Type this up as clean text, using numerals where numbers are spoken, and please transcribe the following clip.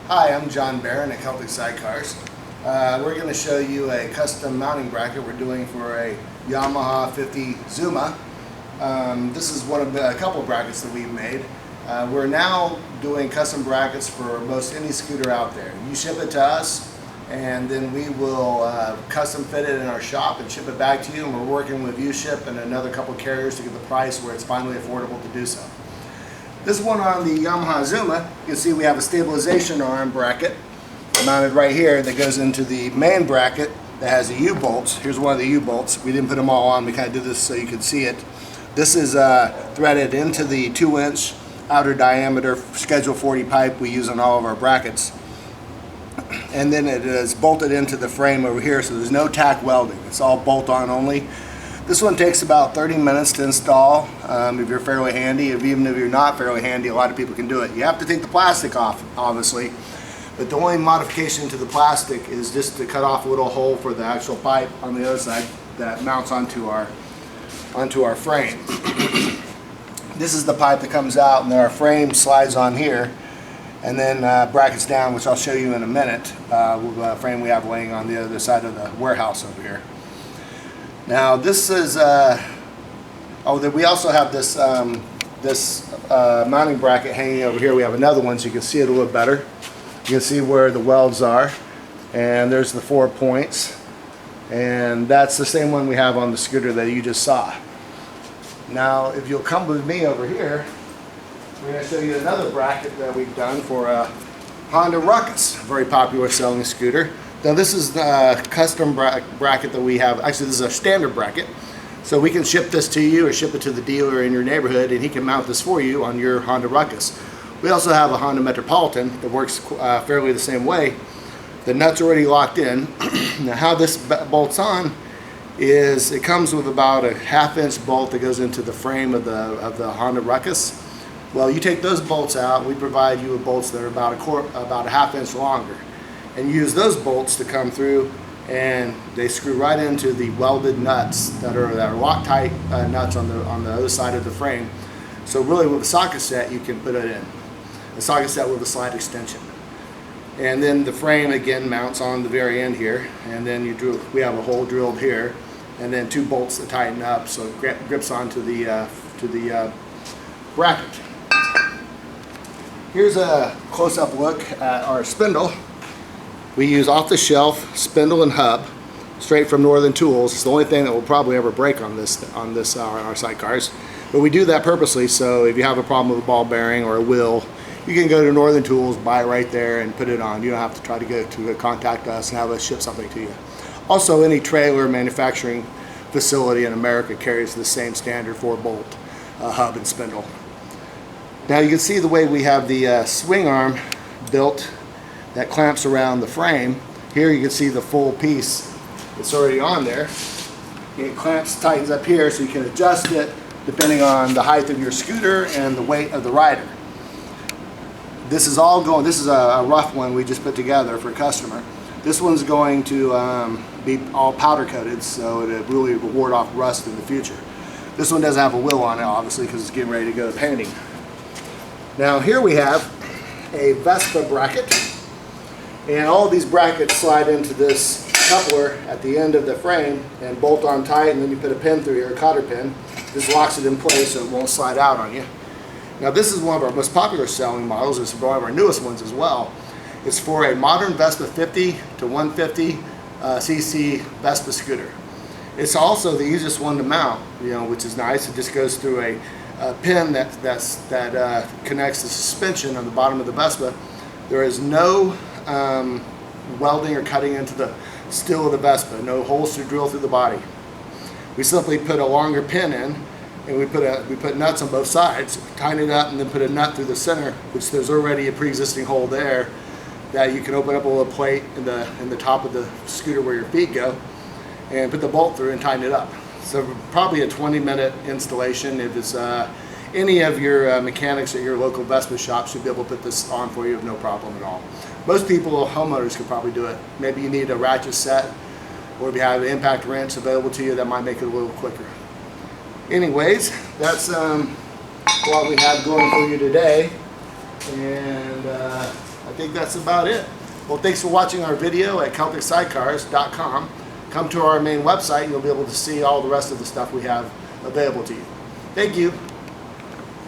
Hi, I'm John Barron at Keltic Sidecars. We're going to show you a custom mounting bracket we're doing for a Yamaha 50 Zuma. This is one of a couple of brackets that we've made. We're now doing custom brackets for most any scooter out there. You ship it to us, and then we will custom fit it in our shop and ship it back to you. And we're working with U-Ship and another couple of carriers to get the price where it's finally affordable to do so. This one on the Yamaha Zuma, you can see we have a stabilization arm bracket mounted right here that goes into the main bracket that has the U-bolts. Here's one of the U-bolts. We didn't put them all on. We kind of did this so you could see it. This is threaded into the 2-inch outer diameter Schedule 40 pipe we use on all of our brackets. And then it is bolted into the frame over here, so there's no tack welding. It's all bolt-on only. This one takes about 30 minutes to install if you're fairly handy. Even if you're not fairly handy, a lot of people can do it. You have to take the plastic off, obviously, but the only modification to the plastic is just to cut off a little hole for the actual pipe on the other side that mounts onto our frame. This is the pipe that comes out, and then our frame slides on here, and then brackets down, which I'll show you in a minute, with the frame we have laying on the other side of the warehouse over here. Now this is, we also have this mounting bracket hanging over here. We have another one so you can see it a little better. You can see where the welds are, and there's the 4 points, and that's the same one we have on the scooter that you just saw. Now if you'll come with me over here, we're going to show you another bracket that we've done for a Honda Ruckus, a very popular selling scooter. Now this is the custom bracket that we have. Actually, this is a standard bracket. So we can ship this to you or ship it to the dealer in your neighborhood, and he can mount this for you on your Honda Ruckus. We also have a Honda Metropolitan that works fairly the same way. The nut's already locked in. Now how this bolts on is it comes with about a 1/2-inch bolt that goes into the frame of the Honda Ruckus. Well, you take those bolts out, we provide you with bolts that are about a 1/2 inch longer. And use those bolts to come through, and they screw right into the welded nuts that are Loctite nuts on the other side of the frame. So really with a socket set you can put it in. A socket set with a slide extension. And then the frame again mounts on the very end here, and then we have a hole drilled here, and then 2 bolts that tighten up so it grips onto the bracket. Here's a close-up look at our spindle. We use off-the-shelf spindle and hub, straight from Northern Tools. It's the only thing that will probably ever break on our sidecars. But we do that purposely, so if you have a problem with a ball bearing or a wheel, you can go to Northern Tools, buy it right there, and put it on. You don't have to try to go to contact us and have us ship something to you. Also, any trailer manufacturing facility in America carries the same standard 4-bolt hub and spindle. Now you can see the way we have the swing arm built that clamps around the frame. Here you can see the full piece that's already on there. It tightens up here so you can adjust it depending on the height of your scooter and the weight of the rider. This is a rough one we just put together for a customer. This one's going to be all powder coated, so it really will ward off rust in the future. This one doesn't have a wheel on it, obviously, because it's getting ready to go to painting. Now here we have a Vespa bracket. And all of these brackets slide into this coupler at the end of the frame and bolt on tight, and then you put a pin through here, a cotter pin. This locks it in place so it won't slide out on you. Now this is one of our most popular selling models. It's one of our newest ones as well. It's for a modern Vespa 50 to 150 cc Vespa scooter. It's also the easiest one to mount, which is nice. It just goes through a pin that connects the suspension on the bottom of the Vespa. There is no welding or cutting into the steel of the Vespa, no holes to drill through the body. We simply put a longer pin in, and we put nuts on both sides, tighten it up, and then put a nut through the center, which there's already a pre-existing hole there that you can open up a little plate in the top of the scooter where your feet go, and put the bolt through and tighten it up. So probably a 20-minute installation. If it's any of your mechanics at your local Vespa shop should be able to put this on for you with no problem at all. Most people, homeowners, could probably do it. Maybe you need a ratchet set, or if you have an impact wrench available to you, that might make it a little quicker. Anyways, that's what we have going for you today. And I think that's about it. Well, thanks for watching our video at CelticSidecars.com. Come to our main website and you'll be able to see all the rest of the stuff we have available to you. Thank you.